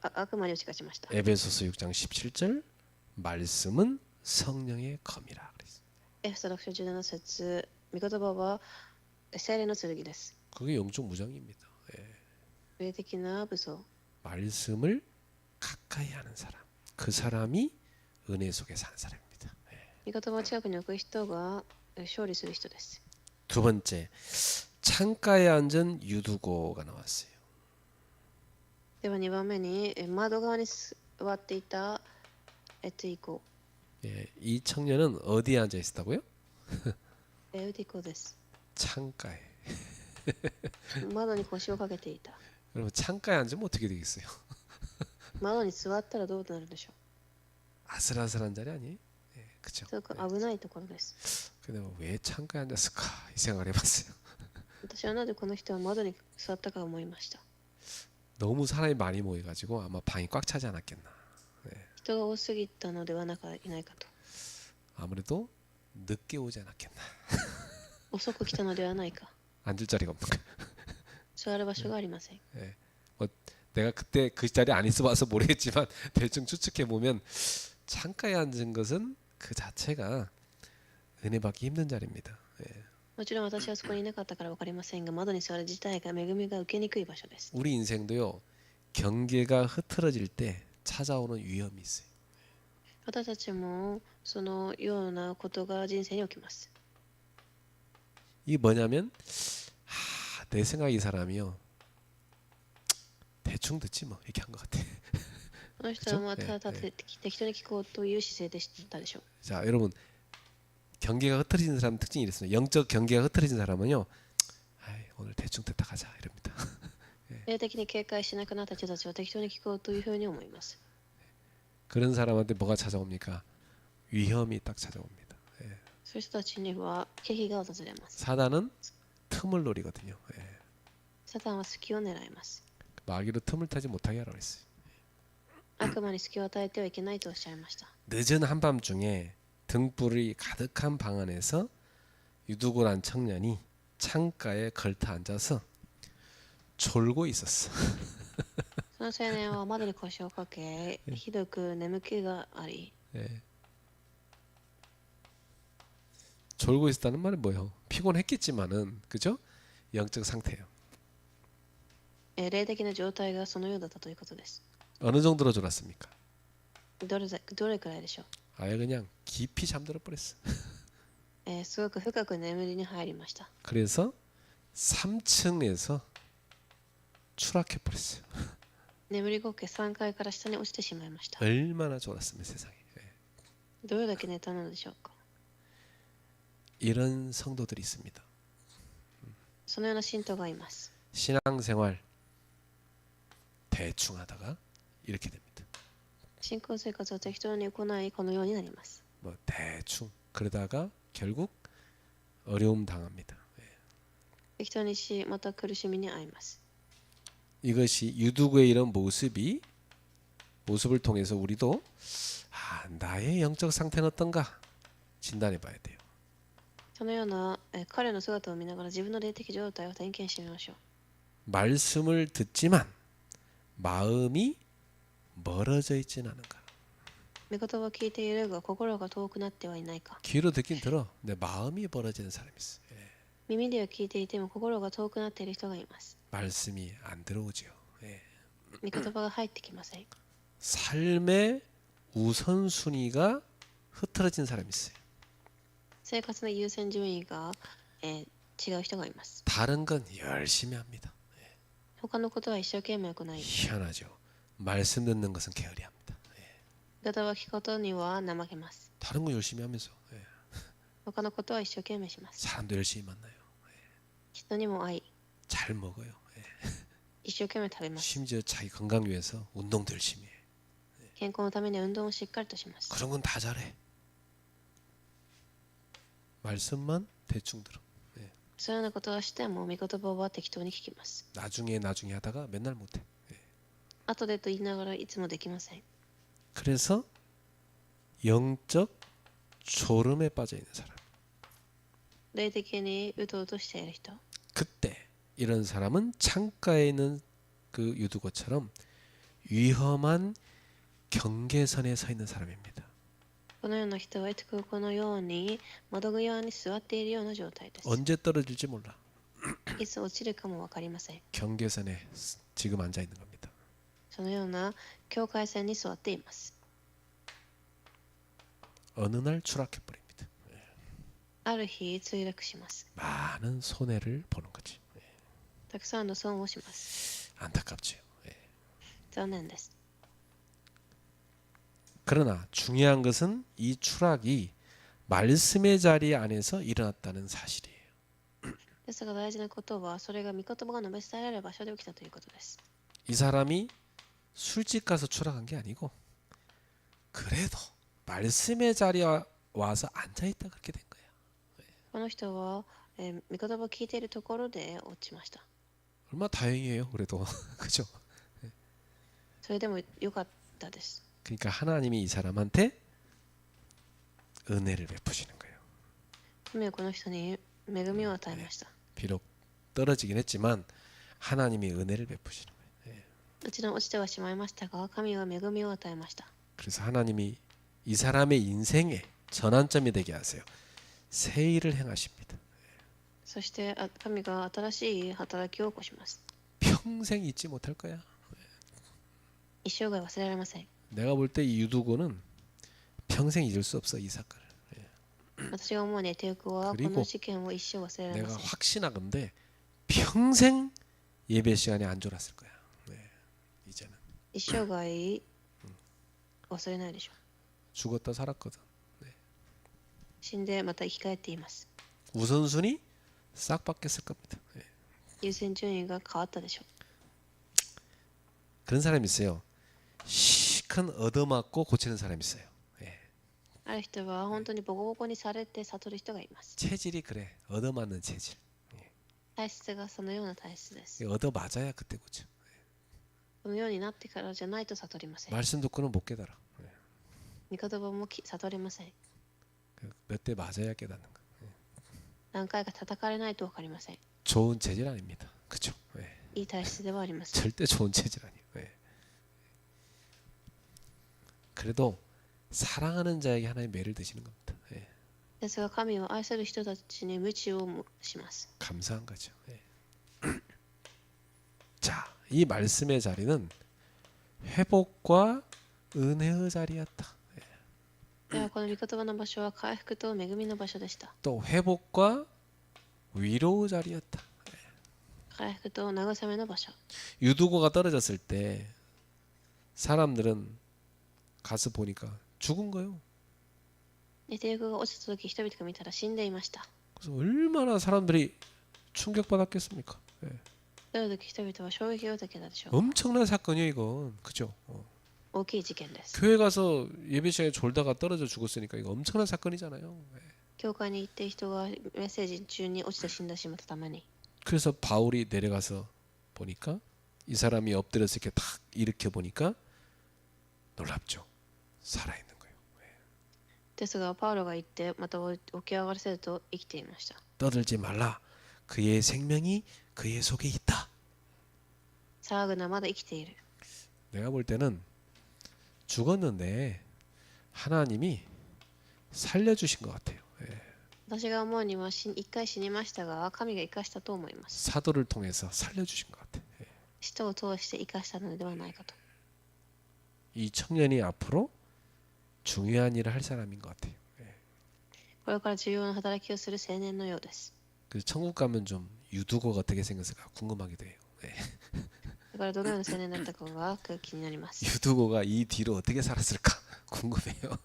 [SPEAKER 2] 悪魔に打ち勝ちました。
[SPEAKER 1] 에베소서 6장 17절 말씀은 성령의 검이라 그랬어요.
[SPEAKER 2] エフェソ6章17節、御言葉は聖霊の剣です。
[SPEAKER 1] 그게 영적 무장입니다.
[SPEAKER 2] 霊的な武装。
[SPEAKER 1] 말씀을 가까이 하는 사람, 그 사람이 은혜 속에 사는 사람입니다.
[SPEAKER 2] 御言葉を近くに置く人が勝利する人です。
[SPEAKER 1] 두 번째, 창가에 앉은 유두고가 나왔어요.
[SPEAKER 2] では2番目に窓側に座っていたエティコ。
[SPEAKER 1] 이 청년은 어디에 앉아 있었다고요?
[SPEAKER 2] エウティコです。
[SPEAKER 1] 창가에.
[SPEAKER 2] 窓に腰をかけていた。
[SPEAKER 1] 여러분 창가에 앉으면 어떻게 되겠어요?
[SPEAKER 2] 窓に座ったらどうなるでしょう。
[SPEAKER 1] 아슬아슬한 자리 아니에요? 그렇죠.
[SPEAKER 2] すごく危ないところです。
[SPEAKER 1] 근데 왜 창가에 앉았을까 이 생각을 해봤어요.
[SPEAKER 2] 私はなぜこの人は窓に座ったか思いました。
[SPEAKER 1] 너무 사람이 많이 모여가지고 아마 방이 꽉 차지 않았겠나.
[SPEAKER 2] 人が多すぎたのではないかと。
[SPEAKER 1] 아무래도 늦게 오지 않았겠나.
[SPEAKER 2] 遅く来たのではないか。
[SPEAKER 1] 앉을 자리가 없는 거야.
[SPEAKER 2] 座る場所がありません。
[SPEAKER 1] 내가 그때 그 자리에 안 있어봐서 모르겠지만 대충 추측해 보면 창가에 앉은 것은 그 자체가 은혜 받기 힘든 자리입니다.
[SPEAKER 2] もちろん私はそこにいなかったから分かりませんが、窓に座る自体が恵みが受けにくい場所です。
[SPEAKER 1] 우리 인생도요 경계가 흐트러질 때 찾아오는 위험이 있어요.
[SPEAKER 2] 私たちもそのようなことが人生に起きます。
[SPEAKER 1] 이게 뭐냐면 내 생각 이 사람이요 대충 듣지 뭐 이렇게 한 것 같아.
[SPEAKER 2] この人はまあただ適当に聞こうという姿勢でしたでしょう。
[SPEAKER 1] 자 여러분 경계가 흐트러진 사람 특징이 이렇습니다. 영적 경계가 흐트러진 사람은요 아이, 오늘 대충 듣다 가자 이럽니다.
[SPEAKER 2] 霊的に警戒しなくなった人たちは適当に聞こうというふうに思います。
[SPEAKER 1] 그런 사람한테 뭐가 찾아옵니까? 위험이 딱 찾아옵니다.
[SPEAKER 2] そういう人たちには危機が訪れます。
[SPEAKER 1] 사단은 틈을 노리거든요.
[SPEAKER 2] サタンは隙を狙います。
[SPEAKER 1] 마귀로 틈을 타지 못하게 하라고 했어요.
[SPEAKER 2] 悪魔に隙を与えてはいけないとおっしゃいました。
[SPEAKER 1] 늦은 한밤중에 등불이 가득한 방 안에서 유두고란 청년이 창가에 걸터 앉아서 졸고 있었어.
[SPEAKER 2] その青年は窓に腰をかけ、ひどく眠気があり、
[SPEAKER 1] 졸고 있었다는 말은 뭐예요? 피곤했겠지만은 그죠? 영적 상태예요.
[SPEAKER 2] 霊的な状態がそのようだったということです。
[SPEAKER 1] 어느 정도로 졸았습니까?
[SPEAKER 2] どれくらいでしょう。
[SPEAKER 1] 아예 그냥 깊이 잠들어 버렸어.
[SPEAKER 2] すごく深く眠りに入りました。
[SPEAKER 1] 그래서 3층에서 추락해 버렸어요.
[SPEAKER 2] 眠りごけ3階から下に落ちてしまいました。
[SPEAKER 1] 얼마나 졸았으면 세상에.
[SPEAKER 2] どれだけ寝たのでしょうか。
[SPEAKER 1] 이런 성도들이 있습니다.
[SPEAKER 2] そのような信徒がいます。
[SPEAKER 1] 신앙생활 대충 하다가 이렇게 됩니다.
[SPEAKER 2] 信仰生活を適当に行い、このようになります。
[SPEAKER 1] 뭐 대충 그러다가 결국 어려움 당합니다.
[SPEAKER 2] 適当にし、また苦しみに遭います。
[SPEAKER 1] 이것이 유두고의 이런 모습을 통해서 우리도 나의 영적 상태는 어떤가 진단해 봐야 돼요.
[SPEAKER 2] そのような彼の姿を見ながら自分の霊的状態を点検してみましょう。
[SPEAKER 1] 말씀을 듣지만 마음이 멀어져 있지는 않은가.
[SPEAKER 2] 御言葉を聞いているが心が遠くなってはいないか。
[SPEAKER 1] 귀로 듣긴 들어. 내 마음이 멀어지는 사람이 있어.
[SPEAKER 2] 耳では聞いていても心が遠くなっている人がいます。
[SPEAKER 1] 말씀이 안 들어오죠.
[SPEAKER 2] 御言葉が入ってきません。
[SPEAKER 1] 삶의 우선순위가 흐트러진 사람이 있어요.
[SPEAKER 2] 生活の優先順位が、違う人がいます。
[SPEAKER 1] 다른 건 열심히 합니다.
[SPEAKER 2] 他のことは一生懸命行い、
[SPEAKER 1] 희한하죠. 말씀 듣는 것은 게으리합니다.
[SPEAKER 2] 御言葉を聞くことには怠けます。
[SPEAKER 1] 다른 거 열심히 하면서
[SPEAKER 2] 他のことは一生懸命します。
[SPEAKER 1] 사람도 열심히 만나요.
[SPEAKER 2] 人にも愛、
[SPEAKER 1] 잘 먹어요.
[SPEAKER 2] 一生懸命食べます。
[SPEAKER 1] 심지어 자기 건강 위해서 운동도 열심히 해.
[SPEAKER 2] 健康のために運動をしっかりとします。
[SPEAKER 1] 그런 건 다 잘해. 말씀만 대충 들어.
[SPEAKER 2] そういうようなことをしても御言葉は適当に聞きます。
[SPEAKER 1] 나중에 하다가 맨날 못해.
[SPEAKER 2] 後でと言いながらいつもできません。
[SPEAKER 1] 그래서 영적 졸음에 빠져 있는 사람.
[SPEAKER 2] 霊的にうとうとしている人。
[SPEAKER 1] 그때 이런 사람은 창가에 있는 그 유두고처럼 위험한 경계선에 서 있는 사람입니다.
[SPEAKER 2] このような人はいつもこのように窓際に座っているような状態です。
[SPEAKER 1] 언제 떨어질지 몰라.
[SPEAKER 2] いつ落ちるかもわかりません。
[SPEAKER 1] 경계선에 지금 앉아 있는 겁니다.
[SPEAKER 2] そのような境界線に座っています。
[SPEAKER 1] 어느 날 추락해 버립니다.
[SPEAKER 2] ある日墜落します。
[SPEAKER 1] 많은 손해를 보는 거지.
[SPEAKER 2] たくさんの損をします。
[SPEAKER 1] 안타깝죠.
[SPEAKER 2] 残念です。
[SPEAKER 1] 그러나 중요한 것은 이 추락이 말씀의 자리 안에서 일어났다는 사실이에요.
[SPEAKER 2] ですが大事なことは、それが御言葉が述べ伝えられる場所で起きたということです。
[SPEAKER 1] 이 사람이 술집 가서 추락한 게 아니고 그래도 말씀의 자리에 와서 앉아 있다 그렇게 된 거야.
[SPEAKER 2] この人は、御言葉を聞いているところで落ちました。
[SPEAKER 1] 얼마나 다행이에요. 그래도 그죠?
[SPEAKER 2] それでも良かったです。
[SPEAKER 1] 그러니까 하나님이 이 사람한테 은혜를 베푸시는 거예요.
[SPEAKER 2] 神はこの人に恵みを与えました。
[SPEAKER 1] 비록 떨어지긴 했지만 하나님이 은혜를 베푸시는 거예요.
[SPEAKER 2] もちろん落ちてはしまいましたが、神は恵みを与えました。
[SPEAKER 1] 그래서 하나님이 이 사람의 인생의 전환점이 되게 하세요. 새 일을 행하십니다.
[SPEAKER 2] そして神が新しい働きを起こします。
[SPEAKER 1] 평생 잊지 못할 거야.
[SPEAKER 2] 一生涯忘れられません。
[SPEAKER 1] 내가 볼 때 이 유두고는 평생 잊을 수 없어 이 사건을.
[SPEAKER 2] 私が思うにテオクはこの事件を一生忘れられま
[SPEAKER 1] 내가
[SPEAKER 2] せん。
[SPEAKER 1] 확신하건대 평생 예배 시간에 안 졸았을 거야. 이제는
[SPEAKER 2] 一生涯忘れないでしょう。
[SPEAKER 1] 죽었다 살았거든.
[SPEAKER 2] 死んでまた生き返っています。
[SPEAKER 1] 우선순위 싹 바뀌었을 겁니다.
[SPEAKER 2] 優先順位が変わったでしょう。
[SPEAKER 1] 그런 사람이 있어요. 시큰 얻어맞고 고치는 사람이 있어요.
[SPEAKER 2] ある人は本当にボコボコにされて悟る人がいます。
[SPEAKER 1] 체질이 그래. 얻어맞는 체질.
[SPEAKER 2] 体質がそのような体質です。
[SPEAKER 1] 얻어맞아야 그때 고쳐.
[SPEAKER 2] このようになってからじゃないと悟りません。
[SPEAKER 1] 말씀 듣고는 못 깨달아.
[SPEAKER 2] 御言葉も悟れません。
[SPEAKER 1] 몇 대 맞아야 깨닫는 거.
[SPEAKER 2] 何回か叩かれないと分かりません。
[SPEAKER 1] 좋은 체질 아닙니다. 그죠?
[SPEAKER 2] いい体質ではありません。
[SPEAKER 1] 절대 좋은 체질 아니에요. 그래도 사랑하는 자에게 하나님 매를 드시는 겁니다.
[SPEAKER 2] ですが神は愛する人たちに鞭をします。
[SPEAKER 1] 감사한 거죠. 자, 이 말씀의 자리는 회복과 은혜의 자리였다.
[SPEAKER 2] ではこの御言葉の場所は回復と恵みの場所でした。
[SPEAKER 1] 또 회복과 위로의 자리였다.
[SPEAKER 2] 回復と慰めの場所。
[SPEAKER 1] 유두고가 떨어졌을 때 사람들은 가서 보니까 죽은 거예요.
[SPEAKER 2] テオクが落ちた時、人々が見たら死んでいました。
[SPEAKER 1] 그래서 얼마나 사람들이 충격받았겠습니까?
[SPEAKER 2] その時、人々は衝撃を受けたでしょう。
[SPEAKER 1] 엄청난 사건이에요, 이건. 그죠?
[SPEAKER 2] 大きい事件です。
[SPEAKER 1] 교회 가서 예배 시간에 졸다가 떨어져 죽었으니까 이거 엄청난 사건이잖아요.
[SPEAKER 2] 教会に行って人がメッセージ中に落ちて死んでしまったために。
[SPEAKER 1] 그래서 바울이 내려가서 보니까 이 사람이 엎드려서 이렇게 탁 일으켜 보니까 놀랍죠. 살아있는 거예요.
[SPEAKER 2] ですが、パウロが行ってまた起き上がらせると生きていました。
[SPEAKER 1] 떠들지 말라. 그의 생명이 그의 속에 있다.
[SPEAKER 2] 騒ぐな、まだ生きている。
[SPEAKER 1] 내가 볼 때는 죽었는데 하나님이 살려주신 것 같아요.
[SPEAKER 2] 私が思うには一回死にましたが、神が生かしたと思います。
[SPEAKER 1] 사도를 통해서 살려주신 것 같아요.
[SPEAKER 2] 使徒を通して生かしたのではないかと。
[SPEAKER 1] 이 청년이 앞으로 중요한 일을 할 사람인 것 같아요.
[SPEAKER 2] これから重要な働きをする青年のようです。
[SPEAKER 1] 그래서 천국 가면 좀 유두고가 어떻게 생겼을까 궁금하기도 해요.
[SPEAKER 2] だからどのような青年だったかが気になります。
[SPEAKER 1] 유두고가 이 뒤로 어떻게 살았을까 궁금해요.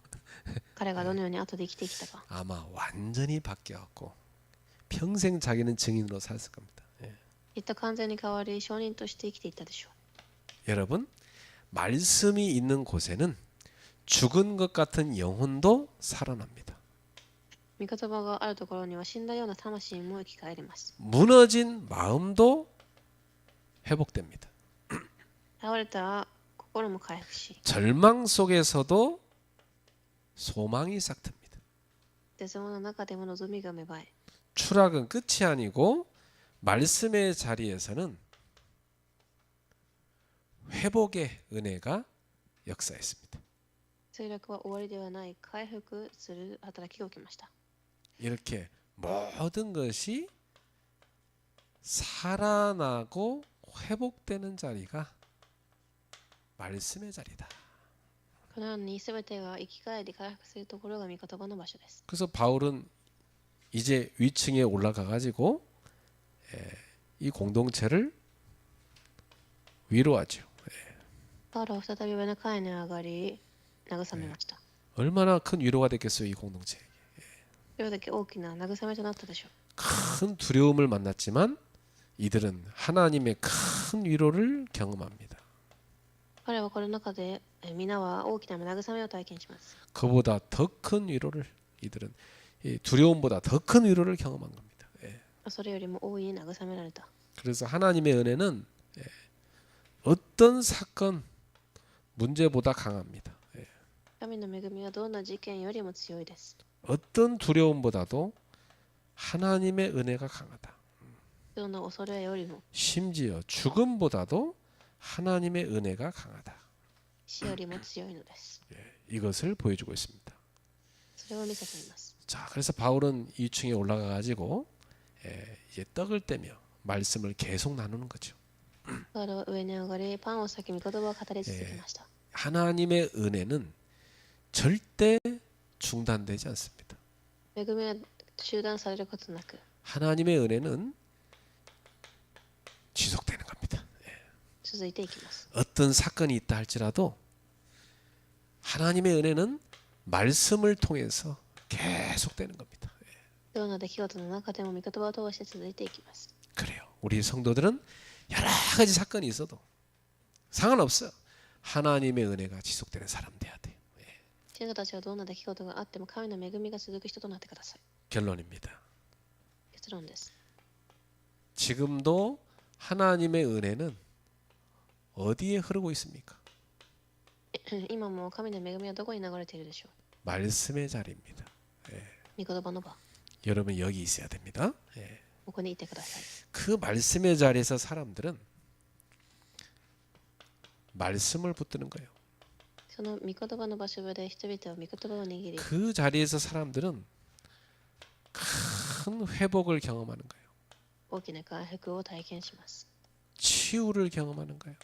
[SPEAKER 2] 彼がどのように後で生きてきたか。
[SPEAKER 1] 아마 완전히 바뀌었고 평생 자기는 증인으로 살았을 겁니다.
[SPEAKER 2] きっと完全に変わり、証人として生きていったでしょう。
[SPEAKER 1] 여러분, 말씀이 있는 곳에는 죽은 것 같은 영혼도 살아납니다.
[SPEAKER 2] 御言葉があるところには死んだような魂も生き返ります。
[SPEAKER 1] 무너진 마음도 회복됩니다.
[SPEAKER 2] 倒れた心も回復し、
[SPEAKER 1] 절망 속에서도 소망이 싹틉니다.
[SPEAKER 2] 絶望の中でも望みが芽生え、
[SPEAKER 1] 추락은 끝이 아니고 말씀의 자리에서는 회복의 은혜가 역사했습니다.
[SPEAKER 2] 墜落は終わりではない、回復する働きが起きました。
[SPEAKER 1] 이렇게 모든 것이 살아나고 회복되는 자리가 말씀의 자리다.
[SPEAKER 2] このように全てが生き返り回復するところが御言葉の場所です。
[SPEAKER 1] 그래서 바울은 이제 위층에 올라가 가지고 이 공동체를 위로하죠.
[SPEAKER 2] パウロは再び上の階に上がり慰めました。
[SPEAKER 1] 얼마나 큰 위로가 됐겠어요, 이 공동체.
[SPEAKER 2] どれだけ大きな慰めとなったでしょう。
[SPEAKER 1] 큰 두려움을 만났지만 이들은 하나님의 큰 위로를 경험합니다.
[SPEAKER 2] 彼はこの中で皆は大きな慰めを体験します。
[SPEAKER 1] 그보다 더 큰 위로를 이들은 이 두려움보다 더 큰 위로를 경험한 겁니다.
[SPEAKER 2] それよりも大いに慰められた。
[SPEAKER 1] 그래서 하나님의 은혜는 어떤 사건 문제보다 강합니다.
[SPEAKER 2] 神の恵みはどんな事件よりも強いです。
[SPEAKER 1] 어떤 두려움보다도 하나님의 은혜가 강하다.
[SPEAKER 2] どんな恐れよりも
[SPEAKER 1] 심지어 죽음보다도 하나님의 은혜가 강하다.
[SPEAKER 2] 死よりも強いのです。
[SPEAKER 1] 이것을 보여주고 있습니다.
[SPEAKER 2] それを見せています。
[SPEAKER 1] 자, 그래서 바울은 2층에 올라가 가지고 이제 떡을 떼며 말씀을 계속 나누는 거죠.
[SPEAKER 2] パウロは上に上がりパンを裂き御言葉を語り続けました。
[SPEAKER 1] 하나님의 은혜는 절대 중단되지 않습니다.
[SPEAKER 2] 恵みは中断されることなく
[SPEAKER 1] 하나님의 은혜는 지속되는 겁니다.
[SPEAKER 2] 続いていきます。
[SPEAKER 1] 어떤 사건이 있다 할지라도 하나님의 은혜는 말씀을 통해서 계속되는 겁니다.
[SPEAKER 2] どんな出来事の中でも御言葉を通して続いていきます。
[SPEAKER 1] 그래요. 우리 성도들은 여러 가지 사건이 있어도 상관없어요. 하나님의 은혜가 지속되는 사람 돼야 돼요.
[SPEAKER 2] 信徒たちはどんな出来事があっても神の恵みが続く人となってください。
[SPEAKER 1] 결론입니다.
[SPEAKER 2] 結論です。
[SPEAKER 1] 지금도 하나님의 은혜는 어디에 흐르고 있습니까?
[SPEAKER 2] 今も神の恵みはどこに流れているでしょ
[SPEAKER 1] 말씀의 자리입니다.
[SPEAKER 2] う。御言葉の場、
[SPEAKER 1] 여러분 여기 있어야 됩니다.
[SPEAKER 2] ここにいてください。
[SPEAKER 1] 그 말씀의 자리에서 사람들은 말씀을 붙드는 거예요.
[SPEAKER 2] その御言葉の場所で人々は御言葉を握り、
[SPEAKER 1] 그 자리에서 사람들은 큰 회복을 경험하는 거예요.
[SPEAKER 2] 大きな回復を体験します。
[SPEAKER 1] 치유를 경험하는 거예요.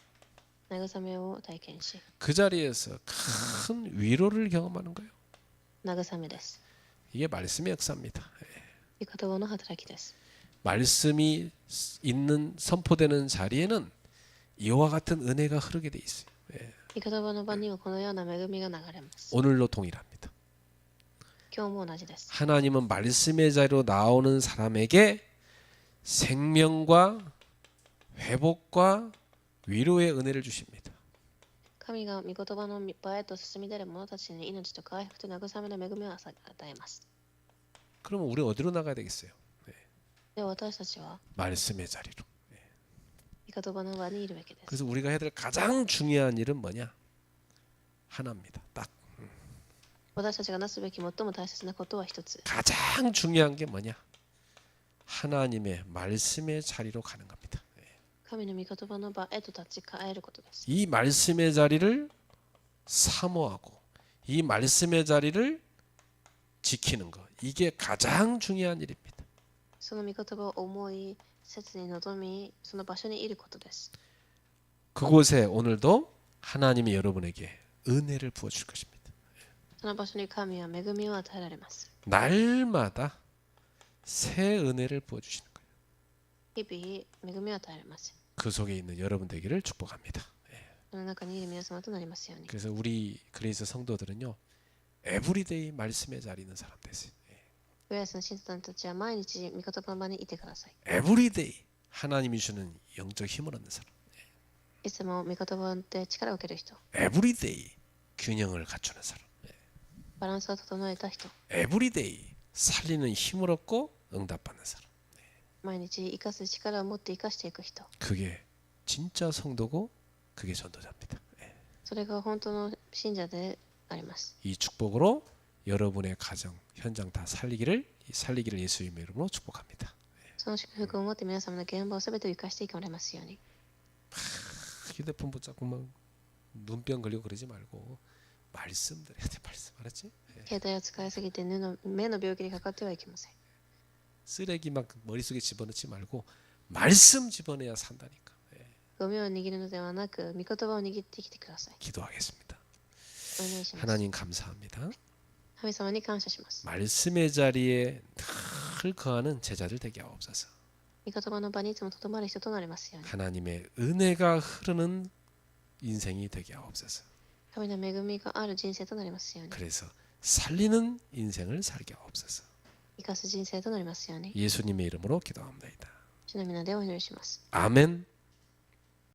[SPEAKER 2] 慰めを体験し、
[SPEAKER 1] 그 자리에서 큰 위로를 경험하는 거예요.
[SPEAKER 2] 慰めです。
[SPEAKER 1] 이게 말씀의 역사입니다.
[SPEAKER 2] 御言葉の働きです。
[SPEAKER 1] 말씀이 있는 선포되는 자리에는 이와 같은 은혜가 흐르게 돼 있어요.
[SPEAKER 2] 御言葉の場にはこのような恵みが流れます。
[SPEAKER 1] 오늘로 동일합니다.
[SPEAKER 2] 今日も同じです。
[SPEAKER 1] 하나님은 말씀의 자리로 나오는 사람에게 생명과 회복과 위로의 은혜를 주십니다.
[SPEAKER 2] 神が御言葉の場へと進み出る者たちに命と回復と慰めの恵みを与えます。
[SPEAKER 1] 그러면 우리 어디로 나가야 되겠어요?
[SPEAKER 2] では私たちは
[SPEAKER 1] 말씀의 자리로.
[SPEAKER 2] 御言葉の場にいるべきです。
[SPEAKER 1] 그래서 우리가 해야 될 가장 중요한 일은 뭐냐? 하나입니다. 딱
[SPEAKER 2] 私たちがなすべき最も大切なことは一つ。
[SPEAKER 1] 가장 중요한 게 뭐냐? 하나님의 말씀의 자리로 가는 겁니다.
[SPEAKER 2] 神の御言葉の場へと立ち返ることです。
[SPEAKER 1] 이 말씀의 자리를 사모하고 이 말씀의 자리를 지키는 것 이게 가장 중요한 일입니다.
[SPEAKER 2] その御言葉を思い、切に望み、その場所にいることです。
[SPEAKER 1] 그곳에 오늘도 하나님이 여러분에게 은혜를 부어 주실 것입니다.
[SPEAKER 2] その場所に神は恵みを与えられます。
[SPEAKER 1] 날마다 새 은혜를 부어 주시는 거예요.
[SPEAKER 2] 日々恵みを与えられます。
[SPEAKER 1] 그 속에 있는 여러분 되기를 축복합니다.
[SPEAKER 2] その中にいる皆様となりますように。
[SPEAKER 1] 그래서 우리 그리스 성도들은요. 에브리데이 말씀의 자리 있는 사람 되세요.
[SPEAKER 2] ウェアスの信徒さんたちは毎日御言葉の場にいてください。
[SPEAKER 1] 에브리데이 하나님이 주는 영적 힘을 얻는 사람.
[SPEAKER 2] いつも御言葉で力を受ける人、
[SPEAKER 1] 에브리데이 균형을 갖추는 사람.
[SPEAKER 2] バランスを整えた人、
[SPEAKER 1] 에브리데이 살리는 힘을 얻고 응답받는 사람.
[SPEAKER 2] 毎日生かす力を持って生かしていく人、
[SPEAKER 1] 그게 진짜 성도고 그게 전도자입니다.
[SPEAKER 2] それが本当の信者であります。
[SPEAKER 1] 이 축복으로 여러분의 가정, 현장 다 살리기를 예수님의 이름으로 축복합니다.
[SPEAKER 2] その祝福を持って皆様の現場をすべて生かしていかれますように。
[SPEAKER 1] 휴대폰 붙잡고 막 눈병 걸리고 그러지 말고 말씀 드려야 돼. 말씀 알았지? 예.
[SPEAKER 2] 携帯を使いすぎて目の病気にかかってはいけません。
[SPEAKER 1] 쓰레기 막 머릿속에 집어넣지 말고 말씀 집어넣어야 산다니까. 예.
[SPEAKER 2] ゴミを握るのではなく、御言葉を握ってきてください。
[SPEAKER 1] 기도하겠습니다.
[SPEAKER 2] お願いします。
[SPEAKER 1] 하나님 감사합니다.
[SPEAKER 2] 神様に感謝します。
[SPEAKER 1] 말씀의 자리에 늘 거하는 제자들 되게 하옵소서.
[SPEAKER 2] 御言葉の場にいつもとどまる人となりますように。
[SPEAKER 1] 하나님의 은혜가 흐르는 인생이 되게 하옵소서.
[SPEAKER 2] 神の恵みがある人生となりますように。
[SPEAKER 1] 그래서 살리는 인생을 살게 하옵소서.
[SPEAKER 2] 生かす人生となりますように。
[SPEAKER 1] 예수님의 이름으로 기도합니다.
[SPEAKER 2] 主の皆でお祈りします。
[SPEAKER 1] 아멘.